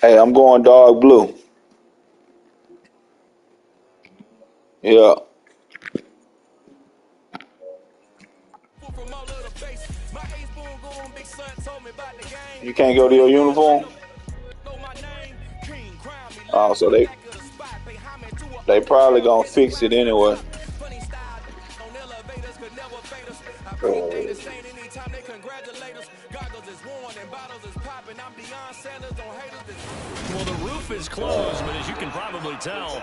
Hey, I'm going dog blue. Yeah. You can't go to your uniform? Oh, so they probably gonna fix it anyway. Well, the roof is closed, but as you can probably tell,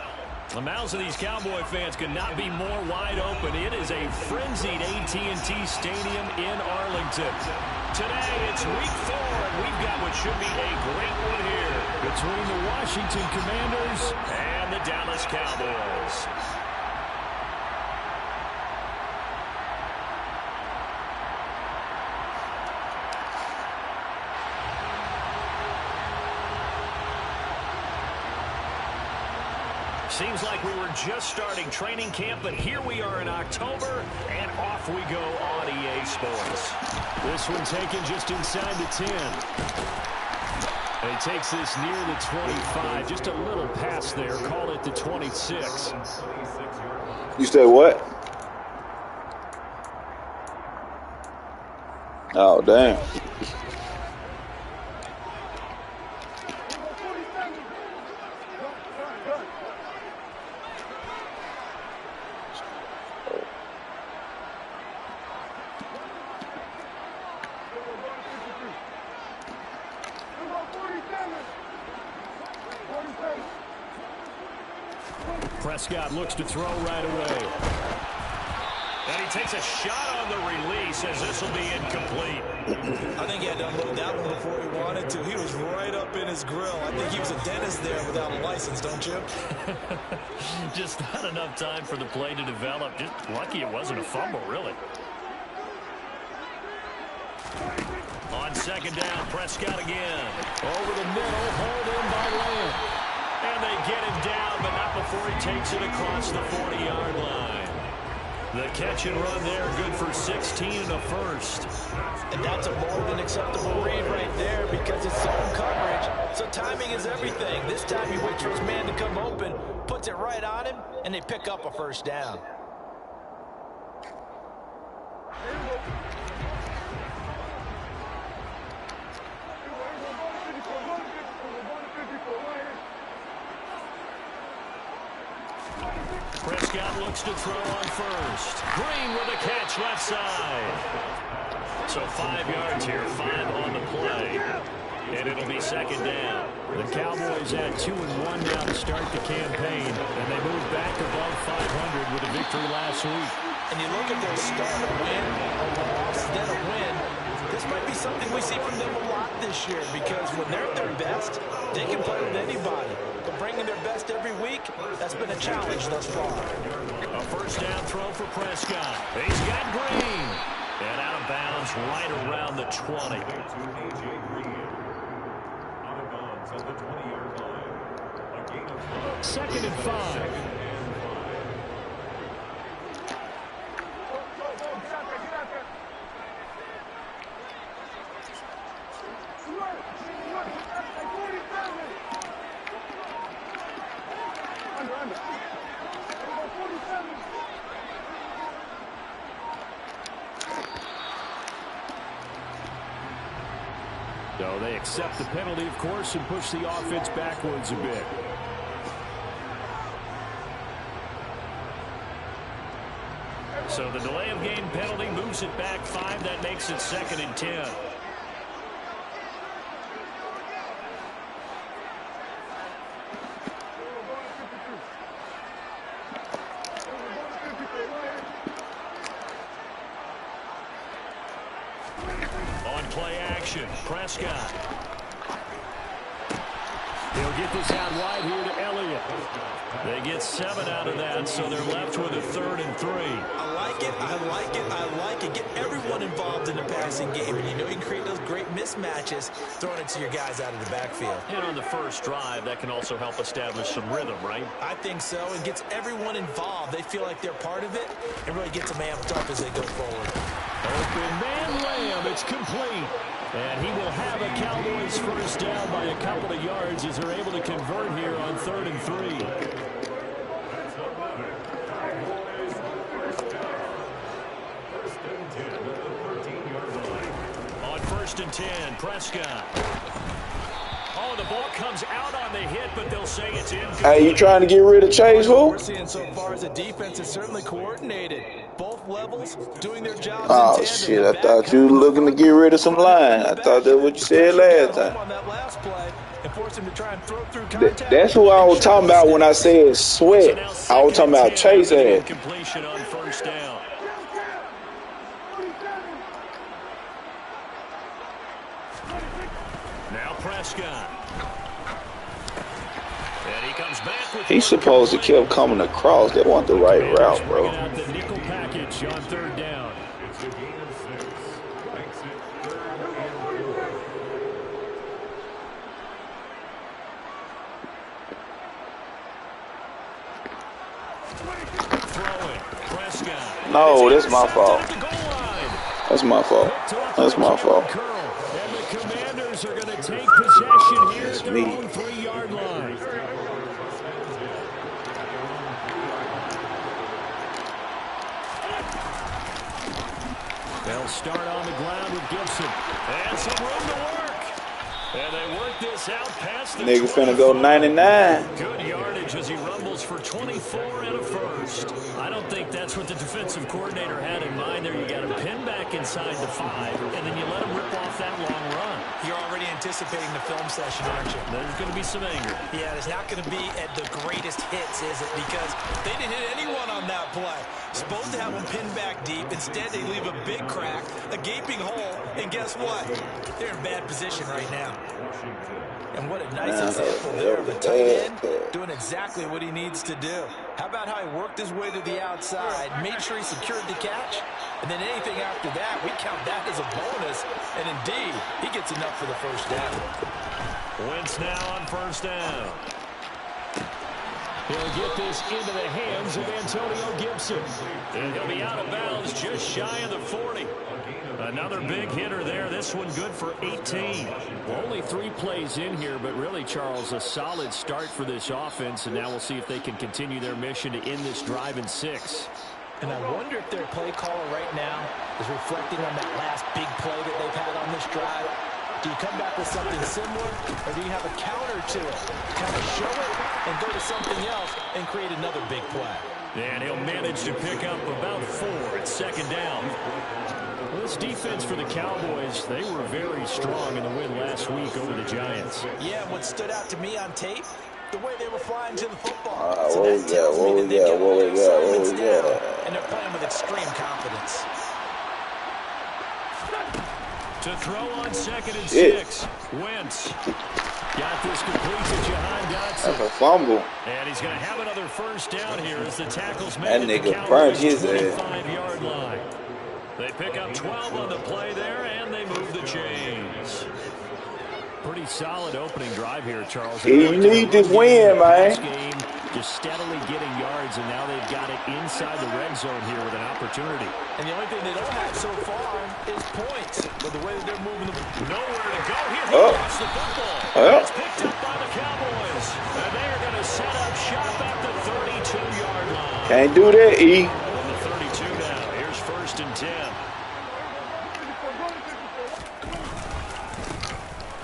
the mouths of these Cowboy fans could not be more wide open. It is a frenzied AT&T Stadium in Arlington. Today, it's week 4, and we've got what should be a great one here between the Washington Commanders and the Dallas Cowboys. Seems like we were just starting training camp, but here we are in October, and off we go on EA Sports. This one taken just inside the 10. And he takes this near the 25, just a little pass there, call it the 26. You said what? Oh, damn. Prescott looks to throw right away. And he takes a shot on the release as this will be incomplete. I think he had to unload that one before he wanted to. He was right up in his grill. I think he was a dentist there without a license, don't you? Just not enough time for the play to develop. Just lucky it wasn't a fumble, really. On second down, Prescott again. Over the middle, hauled in by Lamb. And they get him down, but not before he takes it across the 40-yard line. The catch and run there, good for 16 and a first. And that's a more than acceptable read right there because it's zone coverage. So timing is everything. This time he waits for his man to come open, puts it right on him, and they pick up a first down. Prescott looks to throw on first. Green with a catch left side. So 5 yards here, 5 on the play. And it'll be second down. The Cowboys at 2-1 now to start the campaign. And they move back above 500 with a victory last week. And you look at their start, a win, a loss, then a win. This might be something we see from them a lot this year because when they're at their best, they can play with anybody. But bringing their best every week, that's been a challenge thus far. A first down throw for Prescott. He's got Green. And out of bounds right around the 20. Second and 5. So they accept the penalty, of course, and push the offense backwards a bit. So the delay of game penalty moves it back 5. That makes it second and 10. Play action. Prescott. He'll get this out wide here to Elliott. They get 7 out of that, so they're left with a 3rd and 3. I like it. I like it. I like it. Get everyone involved in the passing game. And you know you can create those great mismatches throwing it to your guys out of the backfield. And on the first drive, that can also help establish some rhythm, right? I think so. It gets everyone involved. They feel like they're part of it. It really gets them amped up as they go forward. Open man Lamb. It's complete. And he will have a Cowboys first down by a couple of yards as they're able to convert here on 3rd and 3. On 1st and 10, Prescott. Oh, the ball comes out on the hit, but they'll say it's in. Hey, you trying to get rid of Chase, What who? we're seeing so far is the defense is certainly coordinated. Both levels doing their jobs. Oh, shit, I thought you were looking to get rid of some line. I thought that's what you said last time. On that last play and force him to try and throw through contact. That's who I was talking about when I said Sweat. I was talking about Chase ass. Completion on 1st down. Now Prescott. And he comes back with He's supposed to keep coming across. They want the right route, bro. The nickel package on 3rd down. No, that's my fault. That's my fault. That's my fault. And the Commanders are going to take possession here at their own 3-yard line. They'll start on the ground with Gibson. And some room to work. And they work this out past the Nigga finna go 99. Good yardage as he rumbles for 24 and a first. I don't think that's what the defensive coordinator had in mind there. You got him pinned back inside the 5, and then you let him rip off that long run. You're already anticipating the film session, aren't you? There's going to be some anger. Yeah, it's not going to be at the greatest hits, is it? Because they didn't hit anyone on that play. Supposed to have them pinned back deep. Instead, they leave a big crack, a gaping hole, and guess what? They're in bad position right now. And what a nice example there of a tight end doing exactly what he needs to do. How about how he worked his way to the outside, made sure he secured the catch, and then anything after that, we count that as a bonus. And indeed, he gets enough for the first down. Wentz now on 1st down. He'll get this into the hands of Antonio Gibson. And he'll be out of bounds just shy of the 40. Another big hitter there. This one good for 18. Well, only 3 plays in here, but really, Charles, a solid start for this offense. And now we'll see if they can continue their mission to end this drive in 6. And I wonder if their play caller right now is reflecting on that last big play that they've had on this drive. Do you come back with something similar, or do you have a counter to it? Kind of show it and go to something else and create another big play. And he'll manage to pick up about 4 at 2nd down. Well, this defense for the Cowboys, they were very strong in the win last week over the Giants. Yeah, what stood out to me on tape, the way they were flying to the football. What was that? And they're playing with extreme confidence. To throw on 2nd and 6. Wentz got this complete to Jahan Dotson. That's a fumble. And he's going to have another first down here as the tackles That make nigga burnt his ass. 25-yard line. They pick up 12 on the play there, and they move the chains. Pretty solid opening drive here, Charles. You need this win, man. Game, just steadily getting yards, and now they've got it inside the red zone here with an opportunity. And the only thing they don't have so far is points. But the way that they're moving, nowhere to go here. He lost the football. It's picked up by the Cowboys, and they are going to set up shop at the 32-yard line. Can't do that, E. On the 32 now. Here's 1st and 10.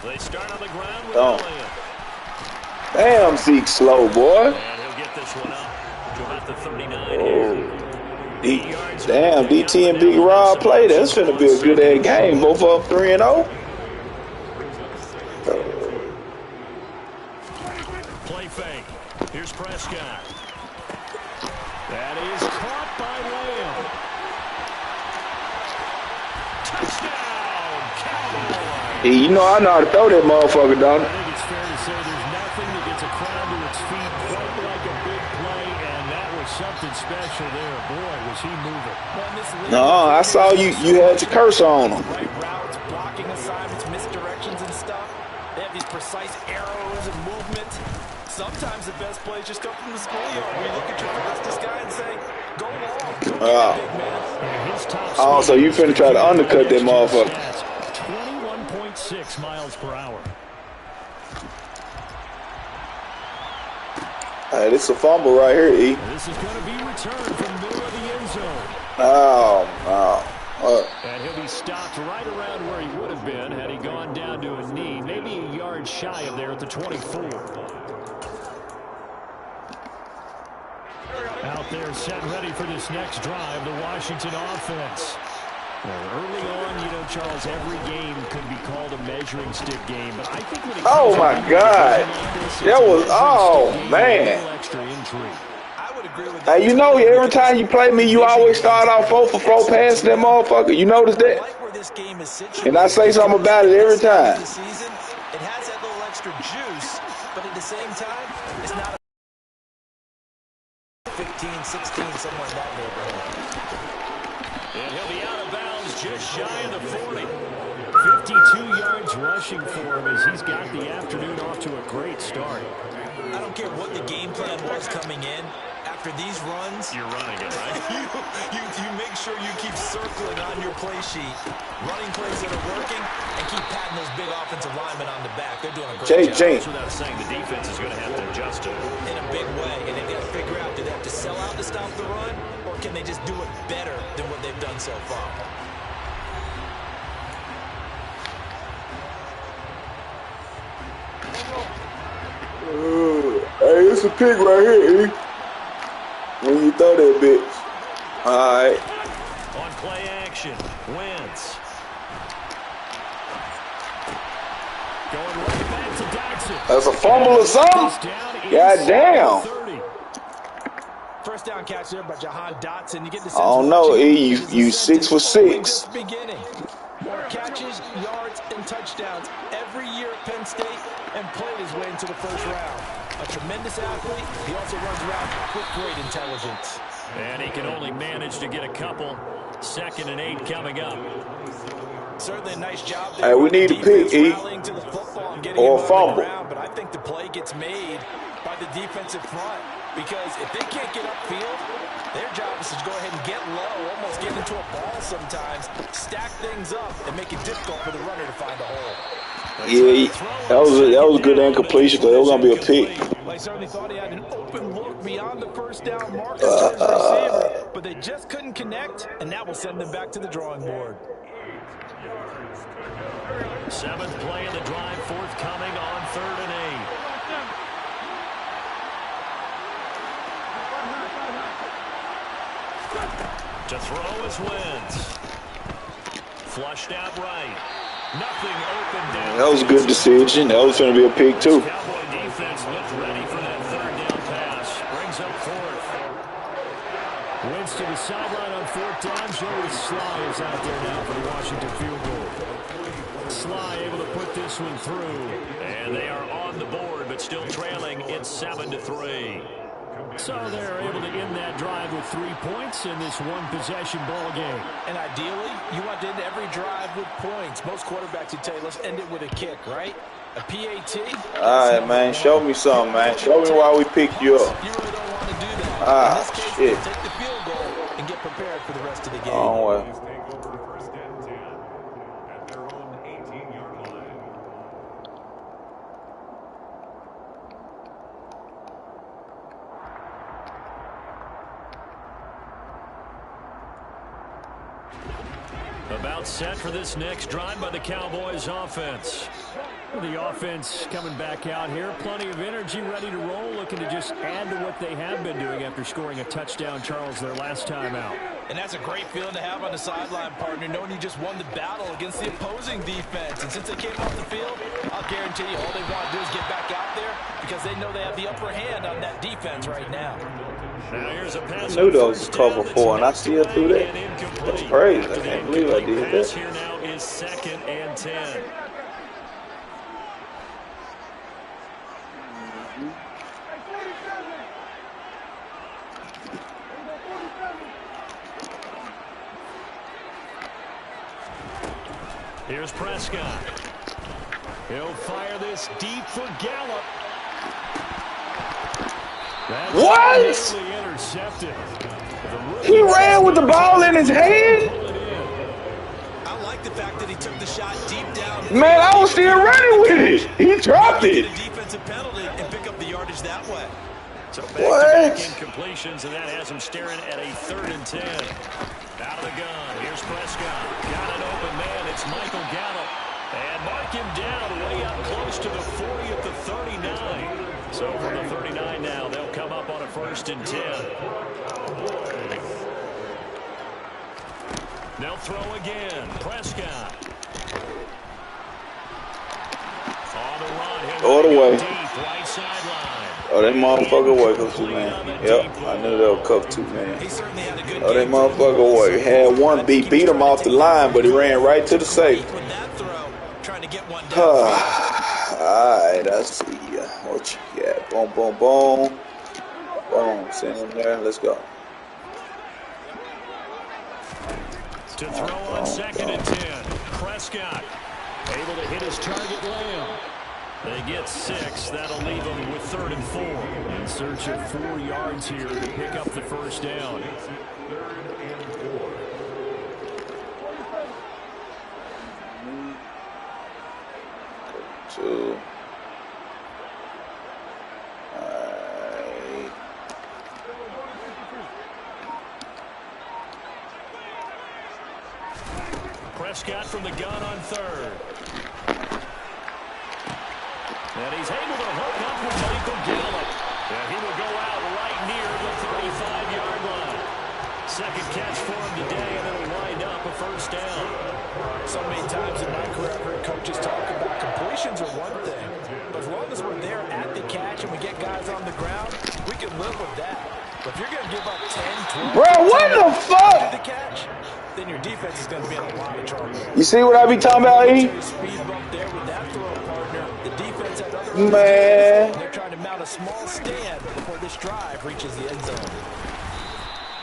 They start on the ground with Elliott. Damn, Zeke slow, boy. And he'll get this one up to about the 39. Damn, DT and Big Rob play. That's finna be a good-ass game. Both of them 3-0. Play fake. Here's Prescott. That is caught by Lamb. Touchdown, Cowboys. You know I know how to throw that motherfucker, don't I think it's fair to say there's nothing that gets a crowd to its feet quite like a big play, and that was something special there. Boy, was he moving. No, I saw you had your cursor on him. Right routes, blocking assignments, misdirections and stuff. They have these precise arrows and movements. Sometimes the best plays just come from the schoolyard. We look at your fastest guy and say, go long. Go get it, big man. Oh, so you finna try to undercut that motherfucker. 1.6 miles per hour. Hey, this is a fumble right here, E. This is going to be returned from the middle of the end zone. Oh, no. And he'll be stopped right around where he would have been had he gone down to a knee, maybe a yard shy of there at the 24. Out there set ready for this next drive, the Washington offense. Well, early on, you know, Charles, every game could be called a measuring stick game, but I think when it Oh, my God. That was, oh, man. Extra intrigue. I would agree with Hey, you know, every time you play me, you always start off 4 for 4 passing that motherfucker. You notice that? And I say something about it every time. It has that little extra juice, but at the same time, it's not a 15, 16, somewhere in that neighborhood. And he'll be out of bounds just shy of the 40. 52 yards rushing for him as he's got the afternoon off to a great start. I don't care what the game plan was coming in. After these runs, you're running it, right? you make sure you keep circling on your play sheet, running plays that are working, and keep patting those big offensive linemen on the back. They're doing a great job. Without saying the defense is going to have to adjust to it. In a big way, and they've got to figure out, do they have to sell out to stop the run, or can they just do it better than what they've done so far? Hey, it's a pick right here, E. When you throw that bitch. Alright. On play action, Wentz. Going right back to Dodson. That's a fumble or something? God damn. First down catch there by Jahan Dotson. You get the sense I don't know, E. You 6 for 6. More catches, yards, and touchdowns every year at Penn State and played his way into the first round. A tremendous athlete. He also runs around with great intelligence. And he can only manage to get a couple. 2nd and 8 coming up. Certainly a nice job there. Hey, we need a pick, E. Or a fumble. But I think the play gets made by the defensive front. Because if they can't get upfield, their job is to go ahead and get low, almost get into a ball sometimes, stack things up, and make it difficult for the runner to find a hole. Yeah, that was a good incompletion, but it was going to be a pick. I certainly thought he had an open look beyond the first down mark to his receiver, but they just couldn't connect, and that will send them back to the drawing board. 7th play of the drive, forthcoming on 3rd and 8. To throw is Wentz. Flushed out right. Nothing open down. That was a good decision. That was going to be a pick, too. Cowboy defense looked ready for that 3rd down pass. Brings up 4th. Wentz to the sideline on 4th down. Joey Sly is out there now for the Washington field goal. Sly able to put this one through. And they are on the board, but still trailing. It's 7-3. So they're able to end that drive with 3 points in this one-possession ball game. And ideally, you want to end every drive with points. Most quarterbacks would tell you, let's end it with a kick, right? A PAT. All right, man. Show me something, man. Show me why we picked you up. You really don't want to do that. Ah, in this case, shit. take the field goal and get prepared for the rest of the game. Oh, well. About set for this next drive by the Cowboys offense. The offense coming back out here. Plenty of energy, ready to roll, looking to just add to what they have been doing after scoring a touchdown, Charles, their last time out. And that's a great feeling to have on the sideline, partner, knowing you just won the battle against the opposing defense. And since they came off the field, I'll guarantee you all they want to do is get back out there because they know they have the upper hand on that defense right now. Now here's a pass. I knew those was cover 4, and I still threw that. That's crazy. I can't believe I did that. Here now is 2nd and 10. Here's Prescott. He'll fire this deep for Gallup. That's what? Intercepted. He ran with the ball in his hand? I like the fact that he took the shot deep down. Man, I was still running with it. He dropped it. Get a defensive penalty and pick up the yardage that way. So back-to-back incompletions, and that has him staring at a 3rd and 10. Out of the gun, here's Prescott. Got an open man, it's Michael Gallup. And mark him down way up close to the 40 at the 39. So from the 39 now, they'll come up on a 1st and 10. They'll throw again. Prescott. On the run. All the way. Deep, right sideline. Oh, that motherfucker away, cover 2 man. Yep, I knew that would cover 2 man. Oh, that motherfucker away. Had one beat him off the line, but he ran right to the safe. Alright, I see ya. What you got? Boom, boom, boom. Boom, send him there. Let's go. To throw on 2nd and 10. Prescott able to hit his target Lamb. They get 6. That'll leave them with 3rd and 4. In search of 4 yards here to pick up the 1st down. 2. Prescott from the gun on 3rd. And he's able to hook up with Michael Gallup. And he will go out right near the 35-yard line. 2nd catch for him today, and it'll wind up a 1st down. So many times in my career, I've heard coaches talk about completions are one thing. But as long as we're there at the catch and we get guys on the ground, we can live with that. But if you're going to give up 10, 12, bro, what the fuck? To the catch, then your defense is going to be in a lot of trouble. You see what I be talking about, E? Speed bump there with that throw partner. The defense had other man. They're trying to mount a small stand before this drive reaches the end zone.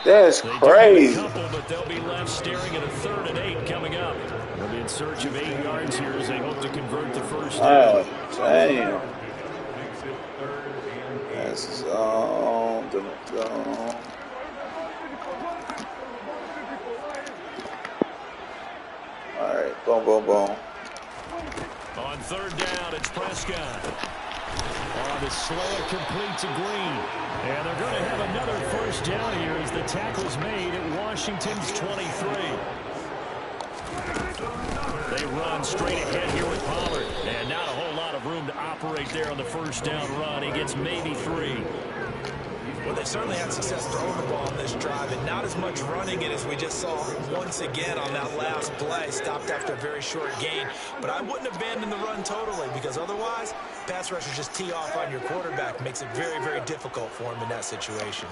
That's crazy. Couple, but they'll be left staring at a 3rd and 8 coming up. They'll be in search of 8 yards here as they hope to convert the 1st down. Oh, damn. That's all right, boom, boom, boom. On 3rd down, it's Prescott. On the slow, complete to Green. And they're going to have another 1st down here as the tackle's made at Washington's 23. They run straight ahead here with Pollard. And not a whole lot of room to operate there on the 1st down run. He gets maybe 3. Well, they certainly had success throwing the ball on this drive, and not as much running it as we just saw once again on that last play. Stopped after a very short gain. But I wouldn't abandon the run totally, because otherwise, pass rushers just tee off on your quarterback. Makes it very, very difficult for him in that situation.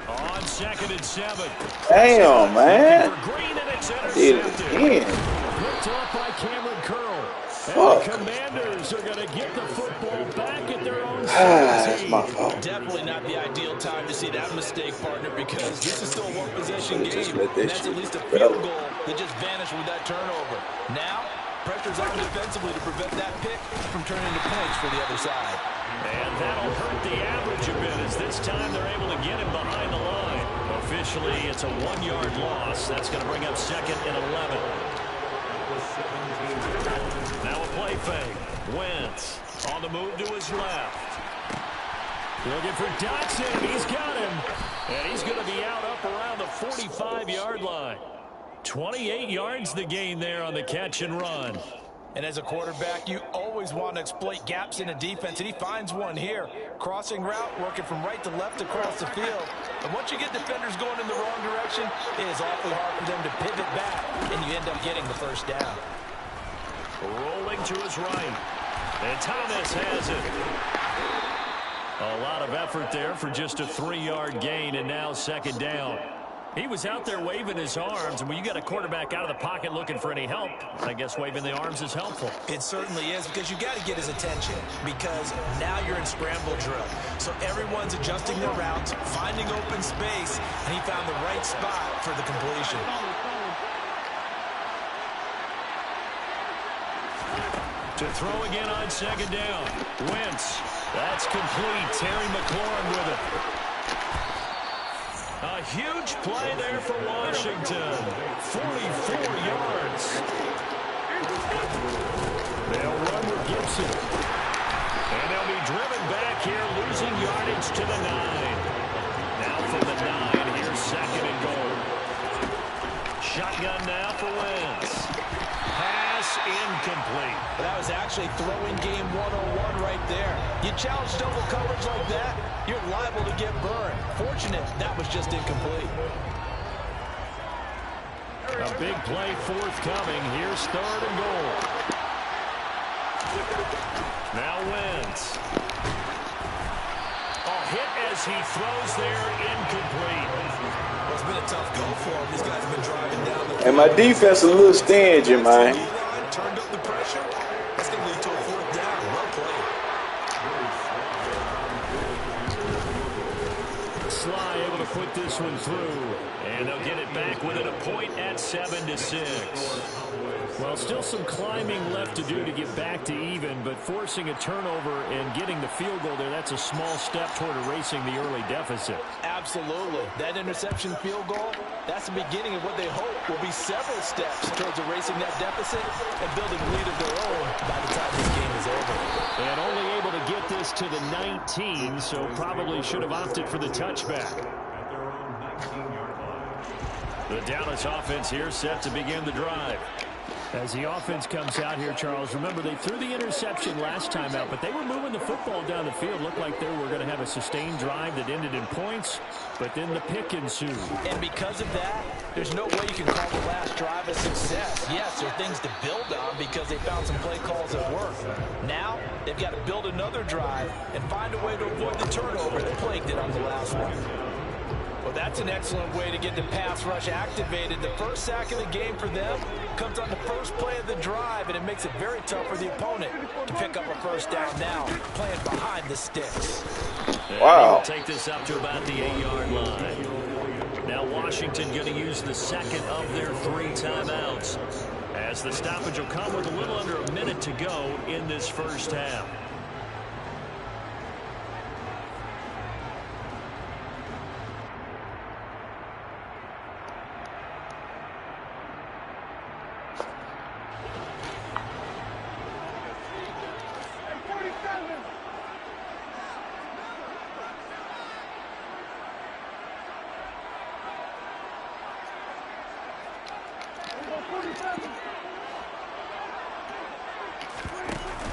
On 2nd and 7. Damn, man. Green, and it's Did intercepted. it again. Picked off by Cameron Curl. Fuck. And the Commanders are going to get the football back at their own That's my fault. Definitely not the ideal time to see that mistake, partner, because this is still a one-possession game. Just let And that that's shit at least a go. field goal that just vanished with that turnover. Now, pressure's on defensively to prevent that pick from turning into points for the other side. And that'll hurt the average a bit as this time they're able to get him behind the line. Officially, it's a 1-yard loss. That's going to bring up 2nd and 11. Now a play fake. Wentz on the move to his left. Looking for Dotson. He's got him. And he's going to be out up around the 45-yard line. 28 yards the gain there on the catch and run. And as a quarterback, you always want to exploit gaps in a defense, and he finds one here. Crossing route, working from right to left across the field. And once you get defenders going in the wrong direction, it is awfully hard for them to pivot back, and you end up getting the 1st down. Rolling to his right. And Thomas has it. A lot of effort there for just a 3-yard gain, and now 2nd down. He was out there waving his arms, and when you got a quarterback out of the pocket looking for any help, I guess waving the arms is helpful. It certainly is, because you got to get his attention, because now you're in scramble drill. So everyone's adjusting their routes, finding open space, and he found the right spot for the completion. To throw again on 2nd down. Wentz. That's complete. Terry McLaurin with it. A huge play there for Washington. 44 yards. They'll run with Gibson. And they'll be driven back here, losing yardage to the 9. Now from the 9, here's 2nd and goal. Shotgun now for Wentz. Pass incomplete. That was actually throwing game 101 right there. You challenge double coverage like that, you're liable to get burned. Fortunate that was just incomplete. A big play forthcoming. Here's 3rd and goal. Now Wentz. A hit as he throws there, incomplete. Well, it's been a tough go for him. These guys have been driving down the... And my defense a little stingy, man. Turned up the pressure. That's going to lead to a 4th down. Well played. Sly able to put this one through. And they'll get it back within a point at 7-6. Well, still some climbing left to do to get back to even, but forcing a turnover and getting the field goal there, that's a small step toward erasing the early deficit. Absolutely. That interception field goal, that's the beginning of what they hope will be several steps towards erasing that deficit and building a lead of their own by the time this game is over. And only able to get this to the 19, so probably should have opted for the touchback. The Dallas offense here set to begin the drive. As the offense comes out here, Charles, remember they threw the interception last time out, but they were moving the football down the field. Looked like they were going to have a sustained drive that ended in points, but then the pick ensued. And because of that, there's no way you can call the last drive a success. Yes, there are things to build on because they found some play calls that work. Now, they've got to build another drive and find a way to avoid the turnover that plagued it on the last one. Well, that's an excellent way to get the pass rush activated. The first sack of the game for them comes on the first play of the drive, and it makes it very tough for the opponent to pick up a 1st down now, playing behind the sticks. Wow. Take this up to about the 8-yard line. Now Washington going to use the 2nd of their 3 timeouts, as the stoppage will come with a little under a minute to go in this first half.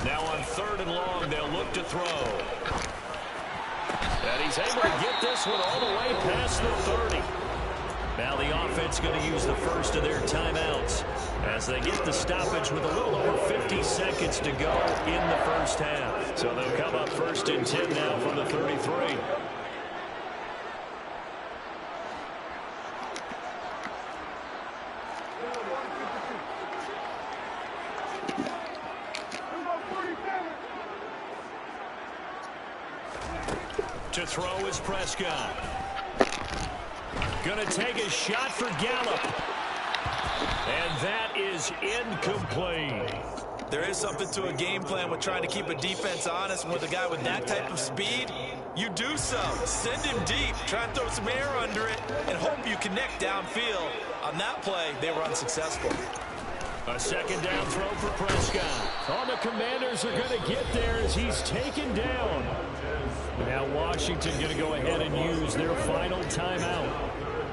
Now on 3rd and long, they'll look to throw. And he's able to get this one all the way past the 30. Now the offense going to use the first of their timeouts as they get the stoppage with a little over 50 seconds to go in the first half. So they'll come up 1st and 10 now from the 33. To throw is Prescott. Going to take a shot for Gallup. And that is incomplete. There is something to a game plan with trying to keep a defense honest. With a guy with that type of speed, you do so. Send him deep. Try and throw some air under it and hope you connect downfield. On that play, they were unsuccessful. A 2nd down throw for Prescott. All the Commanders are going to get there as he's taken down. Now Washington going to go ahead and use their final timeout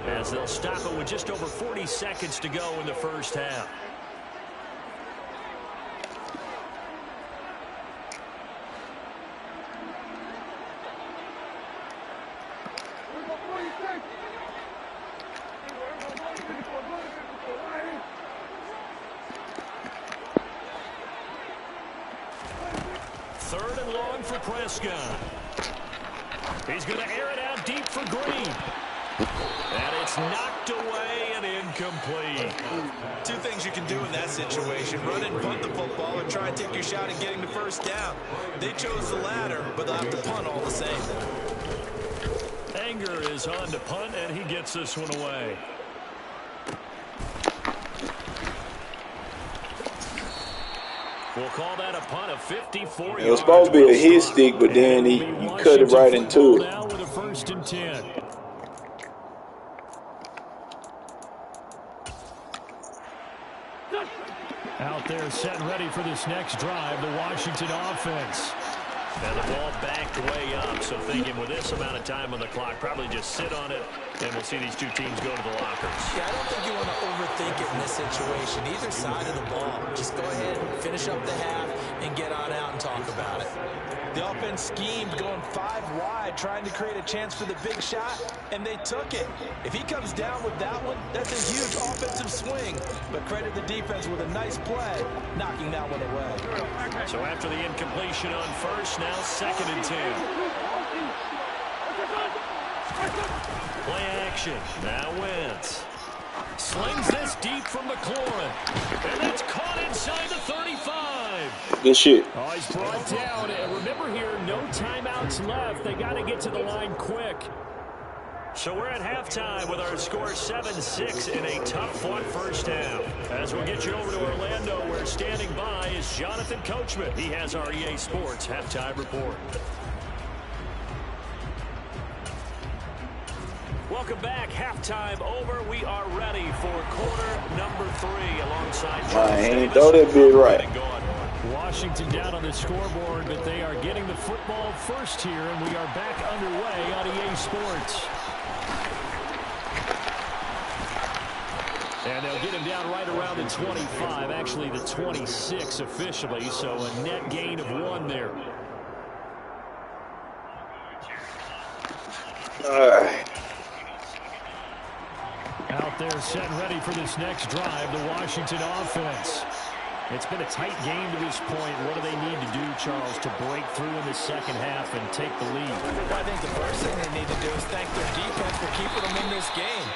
as they'll stop it with just over 40 seconds to go in the first half. Third and long for Prescott. He's going to air it out deep for Green. And it's knocked away and incomplete. 2 things you can do in that situation. Run and punt the football or try and take your shot at getting the 1st down. They chose the latter, but they'll have to punt all the same. Anger is on to punt, and he gets this one away. We'll call that a punt of 54 yards. It was supposed to be a hit stick, but then he cut it right into it. Now with a 1st and 10. Out there set and ready for this next drive, the Washington offense. And the ball backed way up, so thinking with this amount of time on the clock, probably just sit on it, and we'll see these two teams go to the lockers. Yeah, I don't think you want to overthink it in this situation. Either side of the ball. Just go ahead and finish up the half and get on out and talk about it. The offense schemed going 5 wide, trying to create a chance for the big shot, and they took it. If he comes down with that one, that's a huge offensive swing. But credit the defense with a nice play, knocking that one away. So after the incompletion on first, now 2nd and 10. Play action. Now Wentz. Slings this deep from McLaurin. And that's caught inside the 35. Good shit. Oh, he's brought down. And remember here, no timeouts left. They got to get to the line quick. So we're at halftime with our score 7-6 in a tough-fought first half. As we'll get you over to Orlando, where standing by is Jonathan Coachman. He has our EA Sports halftime report. Welcome back. Halftime over. We are ready for quarter number 3 alongside I ain't throw that bit right. Washington down on the scoreboard, but they are getting the football first here, and we are back underway on EA Sports. And they'll get him down right around the 25, actually the 26 officially, so a net gain of 1 there. All right. Out there set and ready for this next drive, the Washington offense. It's been a tight game to this point. What do they need to do, Charles, to break through in the second half and take the lead? I think the first thing they need to do is thank their defense for keeping them in this game.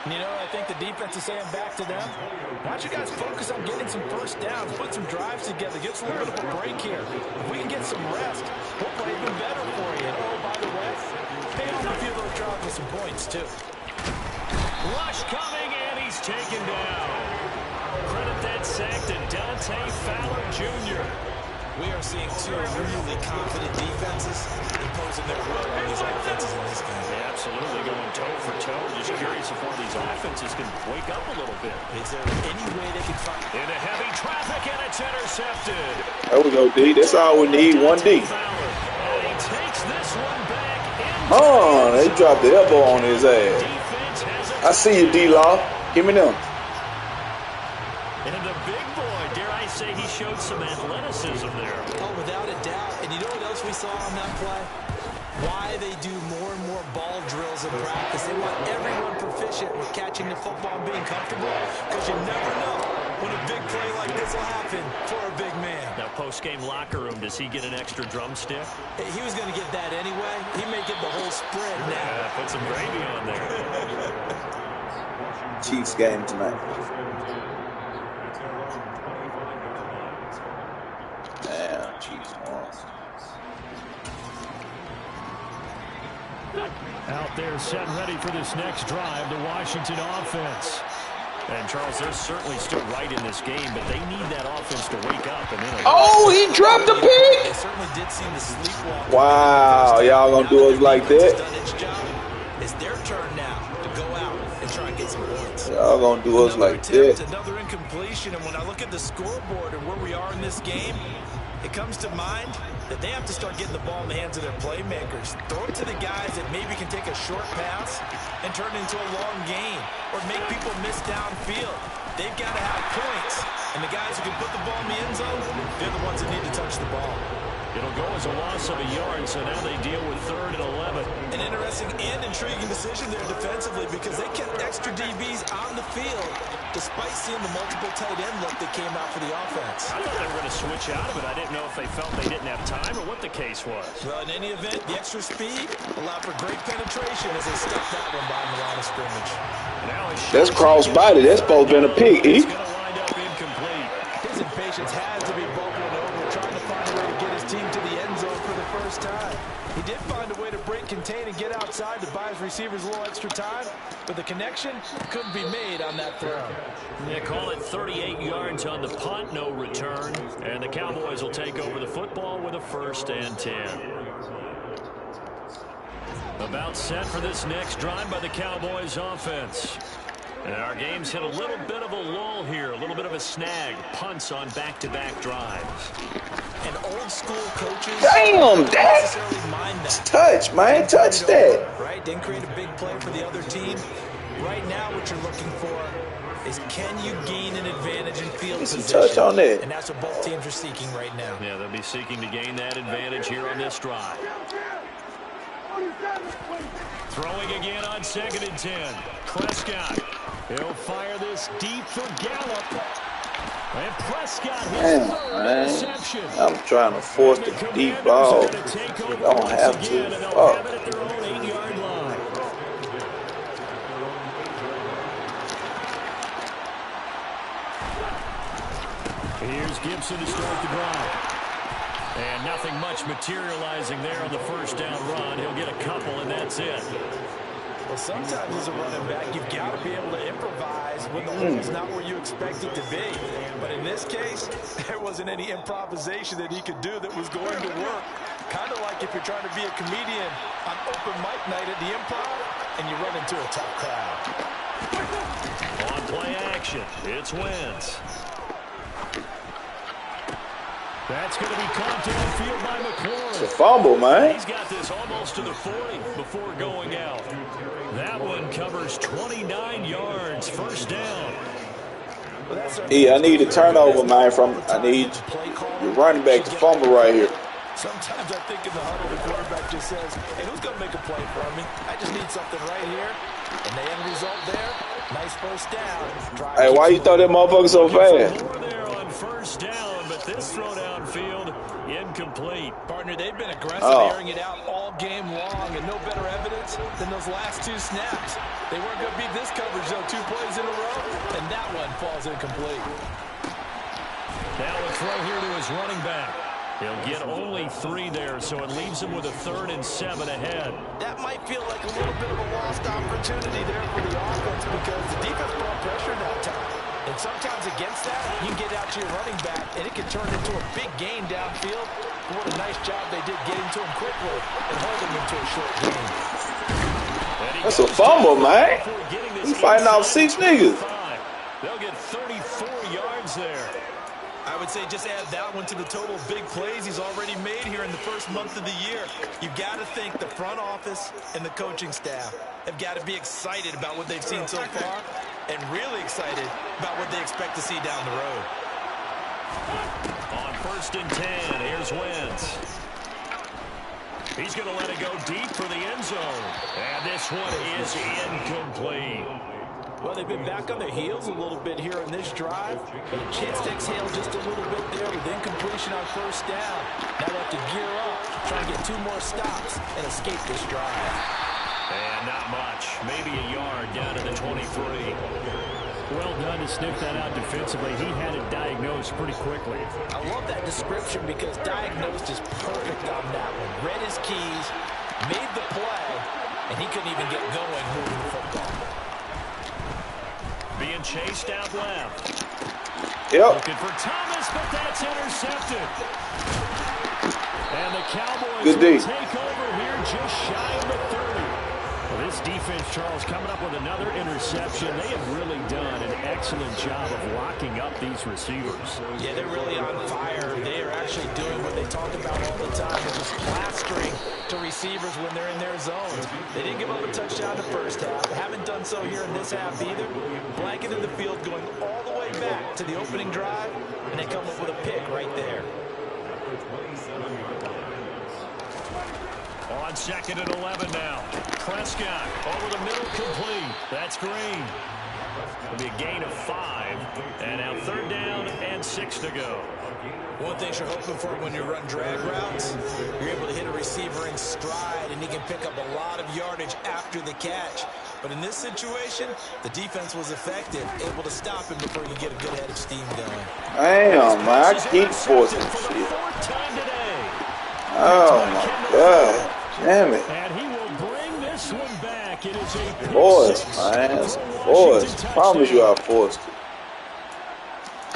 You know, I think the defense is saying back to them, why don't you guys focus on getting some first downs, put some drives together, give us a little bit of a break here. If we can get some rest, we'll play even better for you. And oh, by the way, pay off a few of those drives with some points, too. Rush coming, and he's taken down. Credit that sack to Dante Fowler Jr. We are seeing 2 really confident defenses imposing their will on these offenses in this game. Yeah, absolutely going toe for toe. Just curious if one of these offenses can wake up a little bit. Is there any way they can find into heavy traffic, and it's intercepted. There we go, D. That's all we need. 1D. And he takes this one back. Oh, they dropped the elbow on his ass. I see you, D-Law. Give me them. And the big boy, dare I say, he showed some athleticism there. Oh, without a doubt. And you know what else we saw on that play? Why they do more and more ball drills in practice. They want everyone proficient with catching the football and being comfortable, because you never know when a big play like this will happen for a big man. Now, post-game locker room, does he get an extra drumstick? Hey, he was going to get that anyway. He may get the whole spread now. Yeah, put some gravy on there. Chiefs game tonight. Damn, Chiefs won. Out there set and ready for this next drive, the Washington offense. And, Charles, they're certainly still right in this game, but they need that offense to wake up. And then Oh, he dropped the pick! They certainly did seem to sleepwalk. Wow, y'all gonna do us like that? It's their turn now to go out and try and get some points. Y'all gonna do us like that? Another incompletion, and when I look at the scoreboard and where we are in this game, it comes to mind that they have to start getting the ball in the hands of their playmakers. Throw it to the guys that maybe can take a short pass and turn it into a long gain, or make people miss downfield. They've got to have points, and the guys who can put the ball in the end zone, they're the ones that need to touch the ball. It'll go as a loss of a yard, so now they deal with 3rd and 11. An interesting and intriguing decision there defensively, because they kept extra DBs on the field despite seeing the multiple tight end look that came out for the offense. I thought they were going to switch out of it. I didn't know if they felt they didn't have time or what the case was. Well, in any event, the extra speed allowed for great penetration as they stuck that one by the line of scrimmage. That's cross-body. That's supposed to be a pick, E. It's going to wind up incomplete. His impatience has to be bubbling over, trying to find a way to get his team to the end zone for the first time. He did find a way to break, contain, and get outside to buy his receivers a little extra time, but the connection couldn't be made on that throw. They call it 38 yards on the punt, no return, and the Cowboys will take over the football with a 1st and 10. About set for this next drive by the Cowboys offense. And our game's hit a little bit of a lull here, a little bit of a snag. Punts on back-to-back drives. And old school coaches. Damn, that's touch, man. Touch that. Right? Didn't create a big play for the other team. Right now, what you're looking for is can you gain an advantage in field position? Touch on that. And that's what both teams are seeking right now. Yeah, they'll be seeking to gain that advantage here on this drive. Throwing again on 2nd and 10. Prescott. He'll fire this deep for Gallup. And Prescott his third interception. I'm trying to force the deep ball. You don't have to. Fuck. At their own 8-yard line. Here's Gibson to start the drive. And nothing much materializing there on the first down run. He'll get a couple, and that's it. Well, sometimes as a running back, you've got to be able to improvise when the hole's not where you expect it to be. But in this case, there wasn't any improvisation that he could do that was going to work. Kind of like if you're trying to be a comedian on open mic night at the Improv, and you run into a tough crowd. On play action, it's Wentz. That's going to be caught downfield by McLaurin. It's a fumble, man. He's got this almost to the 40 before going out. That one covers 29 yards, first down. Yeah, I need a turnover, man. I need the running back to fumble right here. Sometimes I think in the huddle, the quarterback just says, hey, who's going to make a play for me? I just need something right here. And the end result there, nice first down. Hey, why you throw that motherfucker so fast? More there on first down, but this throw downfield, incomplete. Partner, they've been aggressive, airing it out all game long, and no better evidence than those last two snaps. They weren't going to beat this coverage, though, 2 plays in a row, and that one falls incomplete. Now a throw here to his running back. He'll get only 3 there, so it leaves him with a 3rd and 7 ahead. That might feel like a little bit of a lost opportunity there for the offense because the defense brought pressure that time. And sometimes against that, you can get out to your running back, and it can turn into a big gain downfield. What a nice job they did getting to him quickly and holding him to a short gain. That's a fumble, man. He's fighting off 6 niggas. They'll get 34 yards there. I would say just add that one to the total of big plays he's already made here in the first month of the year. You've got to think the front office and the coaching staff have got to be excited about what they've seen so far and really excited about what they expect to see down the road. On 1st and 10, here's Wentz. He's going to let it go deep for the end zone. And this one is incomplete. Well, they've been back on their heels a little bit here in this drive. But a chance to exhale just a little bit there with incompletion on first down. Now they have to gear up, try and get 2 more stops, and escape this drive. And not much. Maybe a yard down to the 23. Well done to sniff that out defensively. He had it diagnosed pretty quickly. I love that description because diagnosed is perfect on that one. Read his keys, made the play, and he couldn't even get going moving the football. Being chased out left. Yep. Looking for Thomas, but that's intercepted. And the Cowboys Good will D. take over here just shy of the 30. Well, this defense, Charles, coming up with another interception. They have really done an excellent job of locking up these receivers. Yeah, they're really on fire. They are actually doing what they talk about all the time, which is plastering to receivers when they're in their zones. They didn't give up a touchdown in the first half. Haven't done so here in this half either. Blanketed the field going all the way back to the opening drive, and they come up with a pick right there. On 2nd and 11 now. Prescott over the middle, complete. That's Green. It'll be a gain of 5. And now 3rd down and 6 to go. One thing you're hoping for when you run drag routes, you're able to hit a receiver in stride, and he can pick up a lot of yardage after the catch. But in this situation, the defense was effective, able to stop him before you get a good head of steam going. Damn, man. I keep forcing shit. Oh, my God. Damn it. And he will bring this one back. It is a Forced, man. Forced. Promise you I forced it.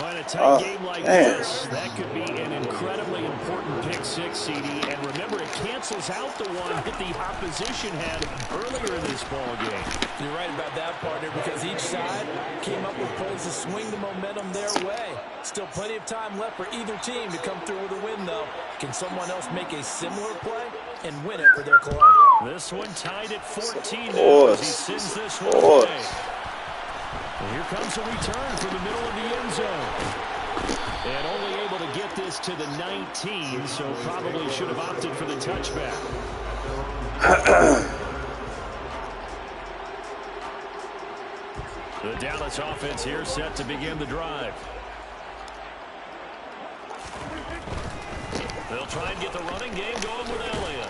On a tight game like this, that could be an incredibly important pick six, CD. And remember, it cancels out the one that the opposition had earlier in this ball game. You're right about that, partner, because each side came up with plays to swing the momentum their way. Still plenty of time left for either team to come through with a win, though. Can someone else make a similar play and win it for their club? This one tied at 14 now as he sends this one away. And here comes a return from the middle of the end zone. And only able to get this to the 19, so probably should have opted for the touchback. The Dallas offense here set to begin the drive. They'll try and get the running game going with Elliott.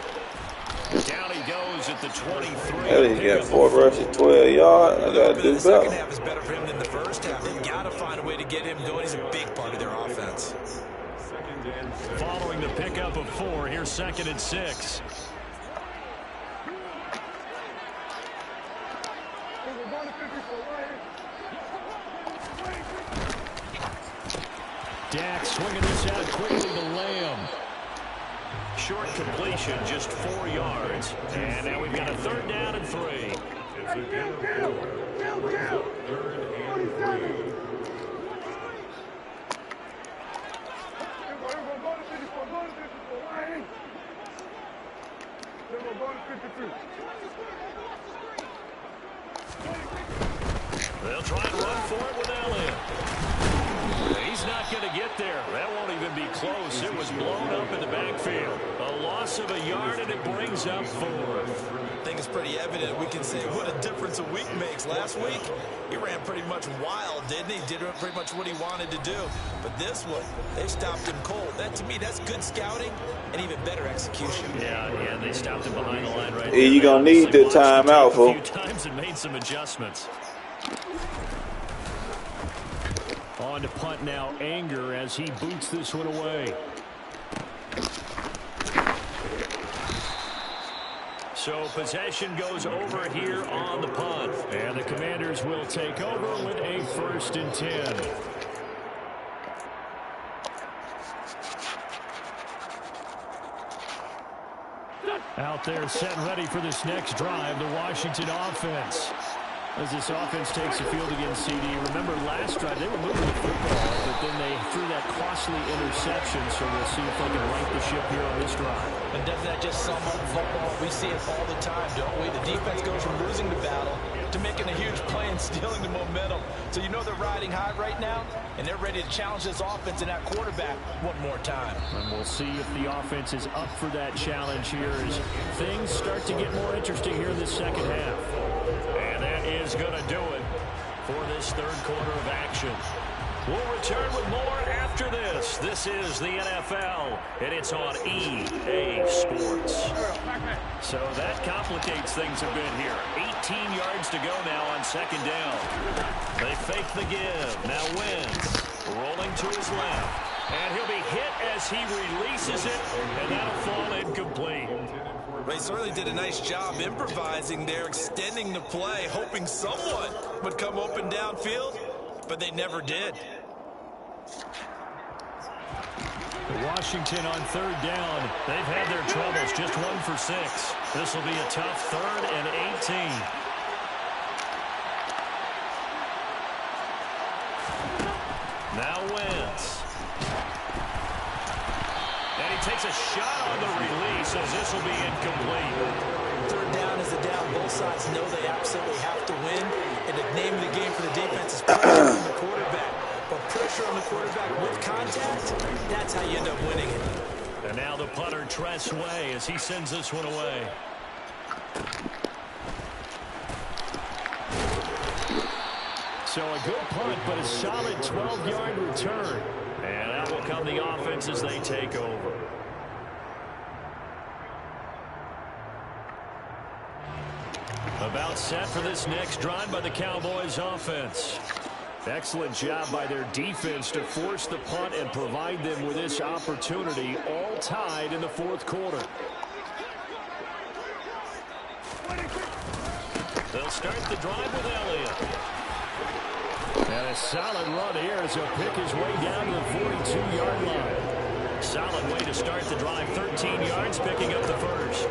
Down he goes at the 23. Elliott got 4 rushes, 12 yards. I got to do better. The second half is better for him than the first half. They've got to find a way to get him going. He's a big part of their offense. Following the pickup of 4, here's 2nd and 6. Dak swinging this out quickly to Lamb. Short completion, just 4 yards. And now we've got a 3rd down and 3. They'll try and run for it with Elliott. He's not going to get there. That won't even be close. It was blown up in the backfield. A loss of a yard, and it brings up 4. I think it's pretty evident. We can say what a difference a week makes. Last week, he ran pretty much wild, didn't he? Did pretty much what he wanted to do. But this one, they stopped him cold. That, to me, that's good scouting and even better execution. Yeah, they stopped him behind the line right there. You're going to need the timeout, for a few times and made some adjustments. On to punt now, Anger, as he boots this one away. So possession goes over here on the punt. And the Commanders will take over with a 1st and 10. Out there set and ready for this next drive, the Washington offense. As this offense takes the field against CD. Remember last drive, they were moving the football, but then they threw that costly interception, so we'll see if they can right the ship here on this drive. And doesn't that just sum up football? We see it all the time, don't we? The defense goes from losing the battle to making a huge play and stealing the momentum. So you know they're riding high right now, and they're ready to challenge this offense and that quarterback one more time. And we'll see if the offense is up for that challenge here as things start to get more interesting here in the second half. And that is going to do it for this 3rd quarter of action. We'll return with more after this. This is the NFL, and it's on EA Sports. So that complicates things a bit here. 18 yards to go now on 2nd down. They fake the give. Now Wentz rolling to his left. And he'll be hit as he releases it, and that'll fall incomplete. They certainly did a nice job improvising there, extending the play, hoping someone would come open downfield, but they never did. Washington on 3rd down. They've had their troubles, just 1 for 6. This will be a tough 3rd and 18. Now Wentz. And he takes a shot on the release as this will be incomplete. 3rd down is a down. Both sides know they absolutely have to win. And the name of the game for the defense is pressure on the quarterback. But pressure on the quarterback with contact, that's how you end up winning it. And now the punter, Tress Way, as he sends this one away. So a good punt, but a solid 12-yard return. And out will come the offense as they take over. About set for this next drive by the Cowboys offense. Excellent job by their defense to force the punt and provide them with this opportunity, all tied in the 4th quarter. They'll start the drive with Elliott. And a solid run here as he'll pick his way down to the 42-yard line. Solid way to start the drive. 13 yards, picking up the first.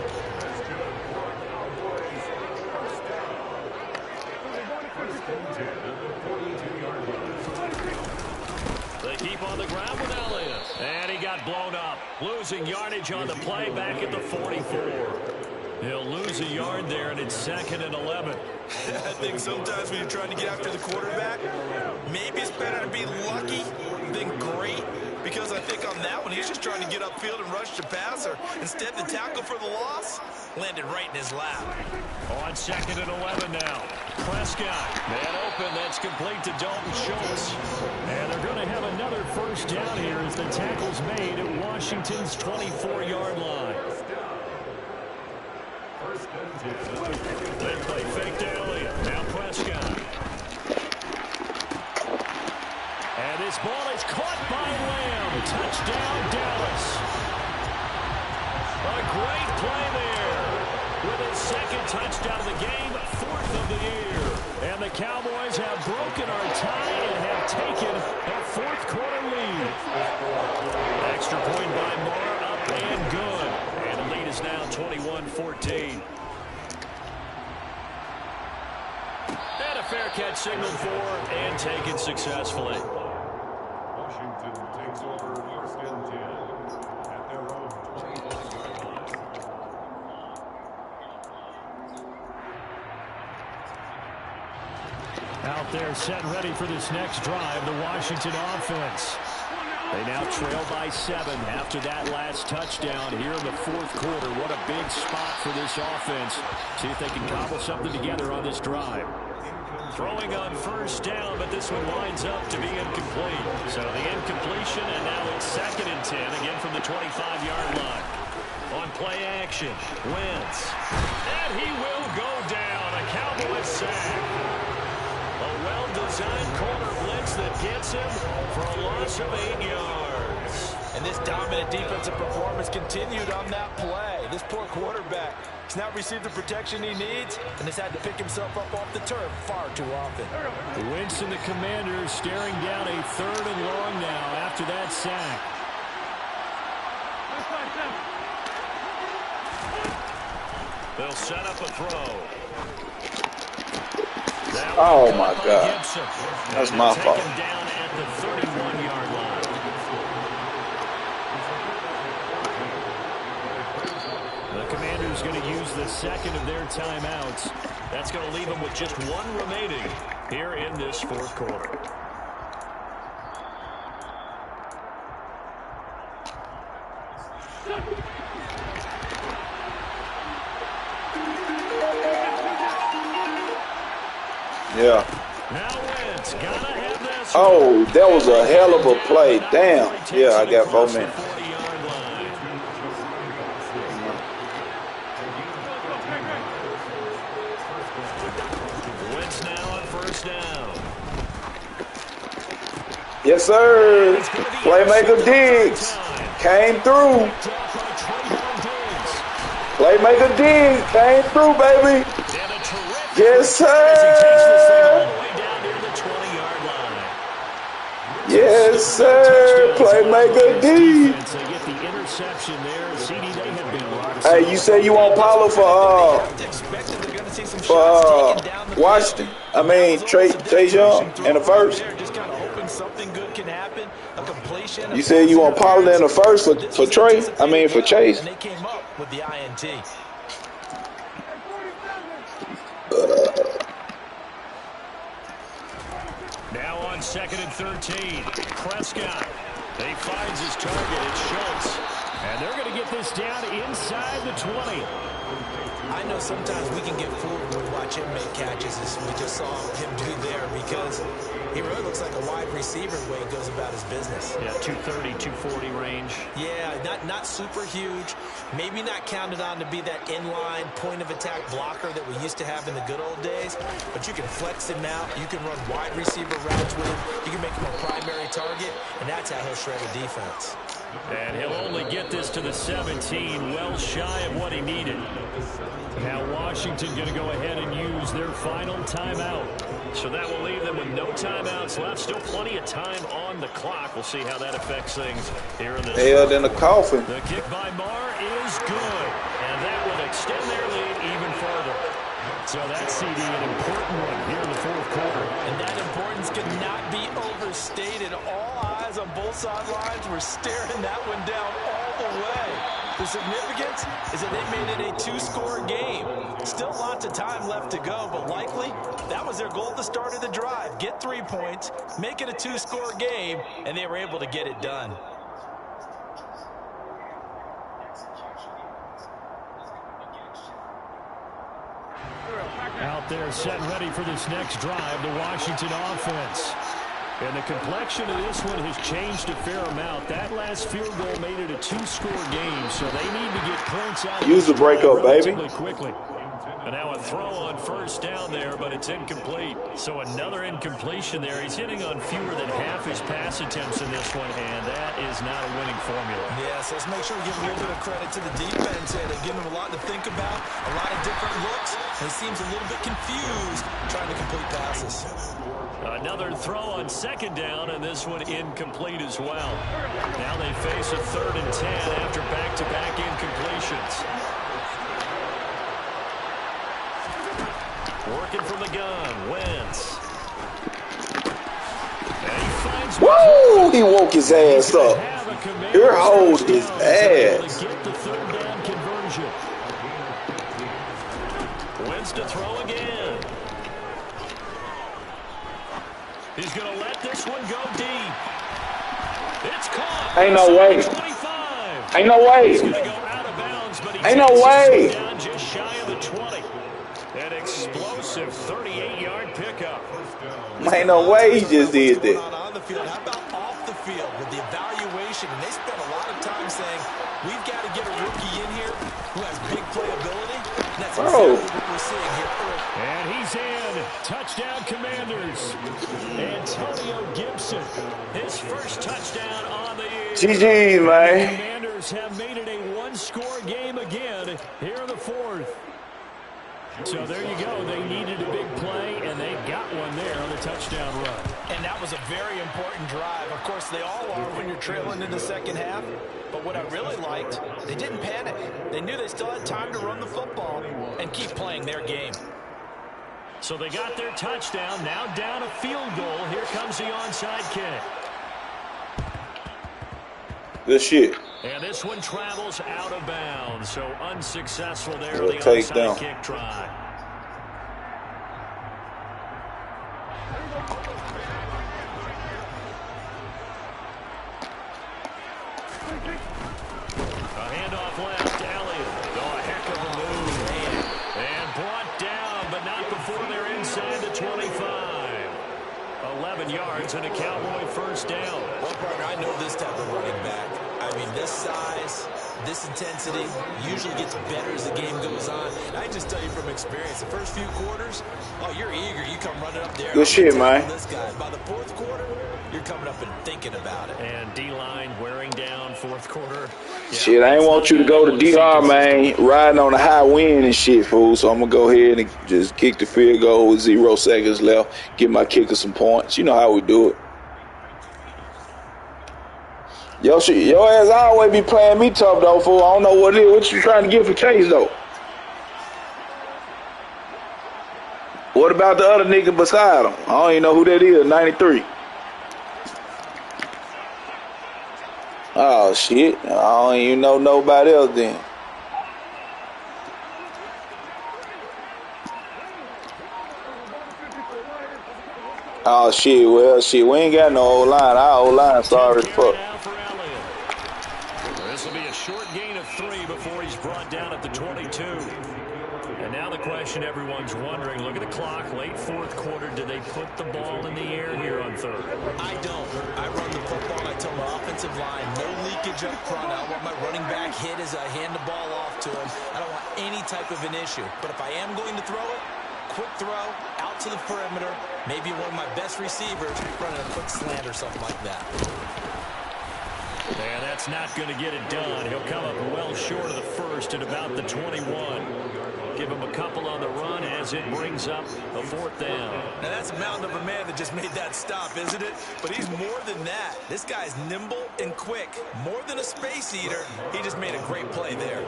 They keep on the ground with Elliott. And he got blown up. Losing yardage on the play back at the 44. He'll lose a yard there, and it's 2nd and 11. I think sometimes when you're trying to get after the quarterback, maybe it's better to be lucky than great. Because I think on that one, he's just trying to get upfield and rush the passer. Instead, the tackle for the loss landed right in his lap. On 2nd and 11 now. Prescott, man open, that's complete to Dalton Schultz. And they're going to have another first down here as the tackle's made at Washington's 24-yard line. They play fake to Elliott. Now Prescott. And this ball is caught by Lamb. Touchdown, Dallas. A great play there. With his 2nd touchdown of the game, 4th of the year. And the Cowboys have broken our tie and have taken a 4th quarter lead. Extra point by Moore, up and good. And the lead is now 21-14. And a fair catch signaled for and taken successfully. Washington takes over 1st and 10 at their own. Out there set ready for this next drive, the Washington offense. They now trail by 7 after that last touchdown here in the 4th quarter. What a big spot for this offense. See if they can cobble something together on this drive. Throwing on first down, but this one winds up to be incomplete. So the incompletion, and now it's 2nd and 10, again from the 25-yard line. On play action, Wentz. And he will go down. A Cowboys sack. A well-designed corner blitz that gets him for a loss of 8 yards. And this dominant defensive performance continued on that play. This poor quarterback has not received the protection he needs and has had to pick himself up off the turf far too often. Wentz and the Commanders staring down a 3rd and long now after that sack. They'll set up a throw. Oh, my God. That's my fault. Down at the 31-yard line. The Commanders going to use the 2nd of their timeouts. That's going to leave them with just 1 remaining here in this 4th quarter. Yeah. Now Wentz gotta have this. Oh, that was a hell of a play. Damn. Yeah, I got 4 minutes. Wentz now on first down. Yes, sir. Playmaker Diggs came through. Playmaker Diggs came through, baby. Yes, sir. Yes, sir. Playmaker Diggs. Hey, you say you want Paulo for Washington? I mean, Chase Young in the first. You said you want Pollard in the first for Trey? I mean, for Chase. And they came up with the INT. Now on 2nd and 13. Prescott. He finds his target. It's Schultz. And they're going to get this down inside the 20. I know sometimes we can get fooled when we watch him make catches, as we just saw him do there, because he really looks like a wide receiver the way he goes about his business. Yeah, 230, 240 range. Yeah, not super huge. Maybe not counted on to be that inline point-of-attack blocker that we used to have in the good old days, but you can flex him out. You can run wide receiver routes with him. You can make him a primary target, and that's how he'll shred a defense. And he'll only get this to the 17, well shy of what he needed. Now Washington going to go ahead and use their final timeout. So that will leave them with no timeouts left. Still plenty of time on the clock. We'll see how that affects things here in this. Held in the coffin. The kick by Marr is good. And that would extend their lead even further. So that's CD, an important one here in the fourth quarter. And that importance cannot be overstated. All eyes on both sidelines were staring that one down all the way. The significance is that they made it a two-score game. Still lots of time left to go, but likely that was their goal at the start of the drive. Get 3 points, make it a two-score game, and they were able to get it done. Out there set ready for this next drive, the Washington offense. And the complexion of this one has changed a fair amount. That last field goal made it a two-score game, so they need to get points out. Use the breakup, baby. Quickly. And now a throw on first down there, but it's incomplete. So another incompletion there. He's hitting on fewer than half his pass attempts in this one, and that is not a winning formula. Yes, let's make sure we give a little bit of credit to the defense here. They've given him a lot to think about, a lot of different looks, and he seems a little bit confused trying to complete passes. Another throw on second down, and this one incomplete as well. Now they face a 3rd and 10 after back-to-back incompletions. Working from the gun, Wentz. And he finds. Woo! He woke his ass up. Here holds his ass. Get the 3rd down conversion. Wentz to throw again. He's going to let this one go deep. It's caught. Ain't no way. 25. Ain't no way. He's going to go out of bounds, but he Ain't no way. down just shy of the 20. An explosive 38-yard pickup. Ain't no way he just did that. On the field, how about off the field with the evaluation? And they spent a lot of time saying, we've got to get a rookie in here who has big playability. And that's exactly what we're seeing here early. And he's in. Touchdown, Commanders. Antonio Gibson, his first touchdown on the year. GG, man. The Commanders have made it a one-score game again here in the 4th. So there you go. They needed a big play, and they got one there on the touchdown run. And that was a very important drive. Of course, they all are when you're trailing in the second half. But what I really liked, they didn't panic. They knew they still had time to run the football and keep playing their game. So they got their touchdown. Now down a field goal. Here comes the onside kick. Good shit. And this one travels out of bounds. So unsuccessful there. We'll The take onside down. kick try. A handoff left. Elliott. Oh, a heck of a move. And brought down, but not before they're inside the 25. 11 yards and a Cowboy first down. Well, partner, I know this type of running back. I mean, this size, this intensity usually gets better as the game goes on. And I just tell you from experience, the first few quarters, oh, you're eager. You come running up there. Good shit, man. This guy. By the 4th quarter, you're coming up and thinking about it. And D-line wearing down 4th quarter. Yeah, Shit, I ain't want you to go to DR, man, riding on a high wind and shit, fool. So I'm going to go ahead and just kick the field goal with 0 seconds left, give my kicker some points. You know how we do it. Yo, shit, your ass always be playing me tough, though, fool. I don't know what it is. What you trying to get for Chase, though? What about the other nigga beside him? I don't even know who that is, 93. Oh, shit. I don't even know nobody else then. Oh, shit. Well, shit, we ain't got no O-line. Our O-line sorry as fuck. This will be a short gain of 3 before he's brought down at the 22. And now the question everyone's wondering, look at the clock, late 4th quarter, do they put the ball in the air here on 3rd? I don't. I run the football and I tell my offensive line, no leakage up front. I don't want my running back hit as I hand the ball off to him. I don't want any type of an issue. But if I am going to throw it, quick throw, out to the perimeter, maybe one of my best receivers running a quick slant or something like that. And that's not going to get it done. He'll come up well short of the first at about the 21. Give him a couple on the run as it brings up a 4th down. Now that's a mountain of a man that just made that stop, isn't it? But he's more than that. This guy's nimble and quick. More than a space eater. He just made a great play there. A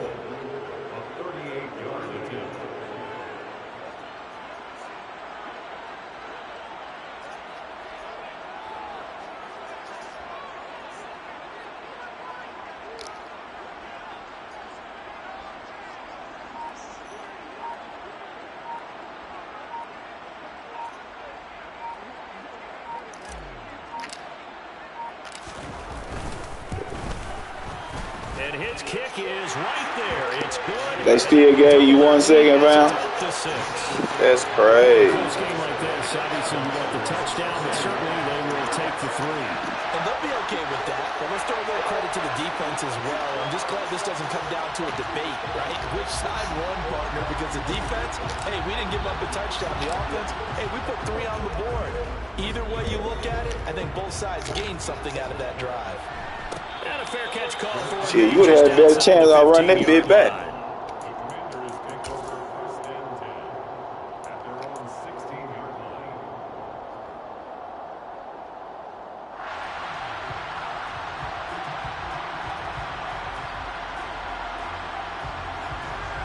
38-yard attempt. And his kick is right there. It's good. They still gave you 1 second round. That's crazy. This game like this, obviously you want the touchdown, but certainly they will take the 3. And they'll be okay with that. But let's throw a little credit to the defense as well. I'm just glad this doesn't come down to a debate, right? Which side won, partner? Because the defense, hey, we didn't give up a touchdown. The offense, hey, we put 3 on the board. Either way you look at it, I think both sides gained something out of that drive. And a fair catch call for Shit, you would have had a better chance. I'll run that bit back. The Commanders take over 1st and 10 at their own 16-yard line.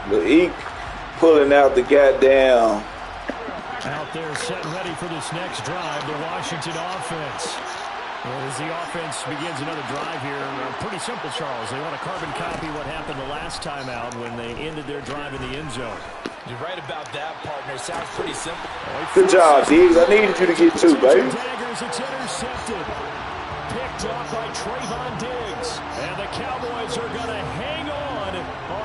But he pulling out the goddamn. Out there setting ready for this next drive, the Washington offense. As the offense begins another drive here, pretty simple, Charles. They want to carbon copy what happened the last time out when they ended their drive in the end zone. You're right about that, partner. Sounds pretty simple. Good job, Diggs. I needed you to get 2, baby. Daggers, it's intercepted. Picked off by Trayvon Diggs. And the Cowboys are going to hang on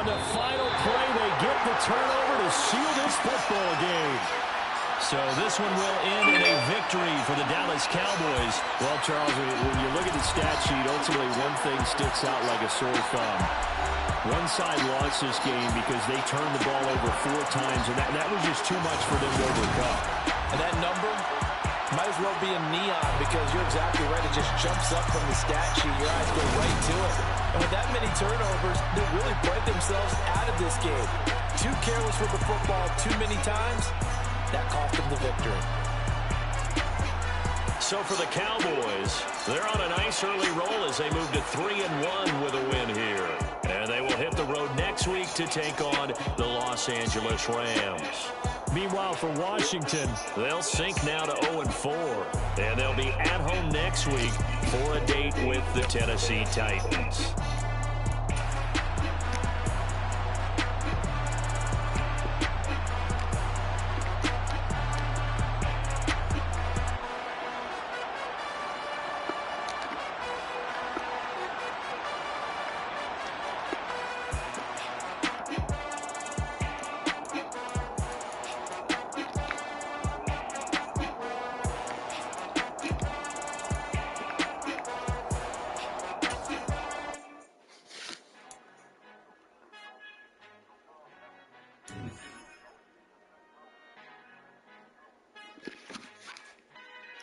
the final play. They get the turnover to seal this football game. So this one will end in a victory for the Dallas Cowboys. Well, Charles, when you look at the stat sheet, ultimately one thing sticks out like a sore thumb. One side lost this game because they turned the ball over 4 times, and that was just too much for them to overcome. And that number might as well be in neon because you're exactly right. It just jumps up from the stat sheet. Your eyes go right to it. And with that many turnovers, they really played themselves out of this game. Too careless with the football too many times. That cost them the victory. So for the Cowboys, they're on a nice early roll as they move to 3-1 with a win here. And they will hit the road next week to take on the Los Angeles Rams. Meanwhile, for Washington, they'll sink now to 0-4. And they'll be at home next week for a date with the Tennessee Titans.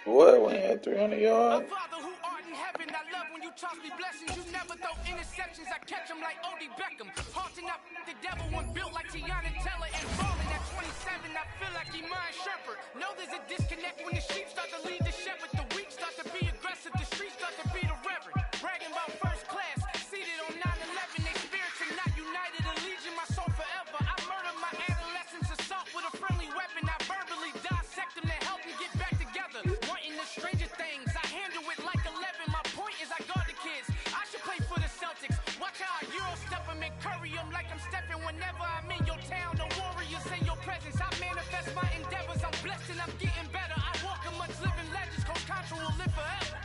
What? We had 300 yards? Father who art in heaven, I love when you toss me blessings. You never throw interceptions. I catch them like Odie Beckham. Haunting up the devil, one built like Tiana Teller. And falling at 27, I feel like Iman Shepherd. Know there's a disconnect when the sheep start to lead the shepherd. The weak start to be aggressive. The streets start to be the reverend. Bragging about first class. Seated on 9/11. They spirits are not united. A legion, my soul forever. I murder my adolescence. Assault with a friendly weapon. I verbally dissect them to help me get back together. Wanting the stranger things. I handle it like 11. My point is I guard the kids. I should play for the Celtics. Watch how I Euro step them and curry them like I'm stepping whenever I'm in your town. The warriors in your presence. I manifest my endeavors. I'm blessed and I'm getting better. I walk amongst living legends. Coach Contra will live forever.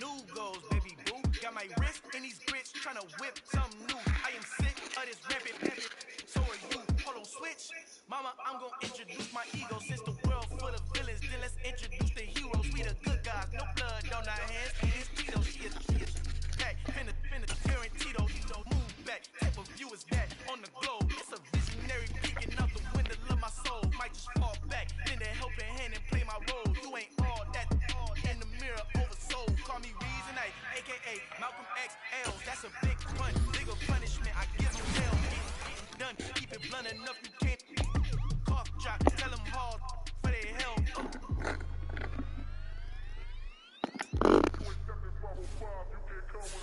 New goals, baby boo. Got my wrist in these grits, tryna whip something new. I am sick of this rampant. So are you. Hold on, switch. Mama, I'm gonna introduce my ego. Since the world full of villains, then let's introduce the heroes. We the good guys, no blood on our hands. It's Tito, she is back. Finna, Tarantino, move back. Type of Blunt enough, you can't. Cough drop, tell them hard for their help.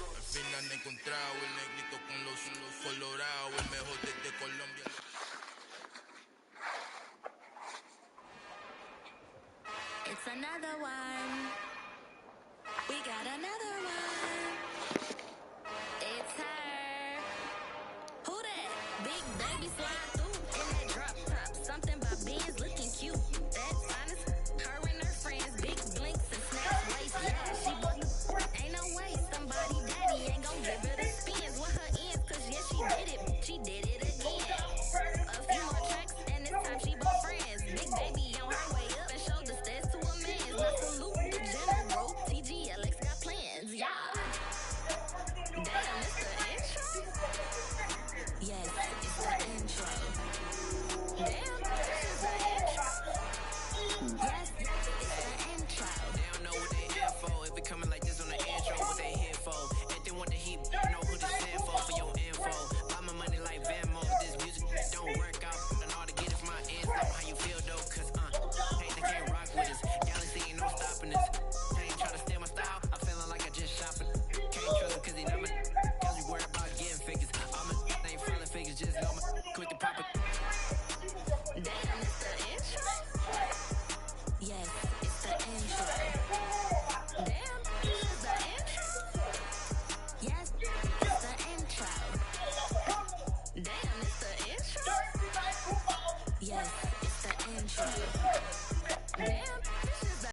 Al fin han encontrado el negrito con los colorados, el mejor desde Colombia. It's another one. We got another one. It's her. Who that? Big baby slide through in that drop top. Something by Benz looking cute.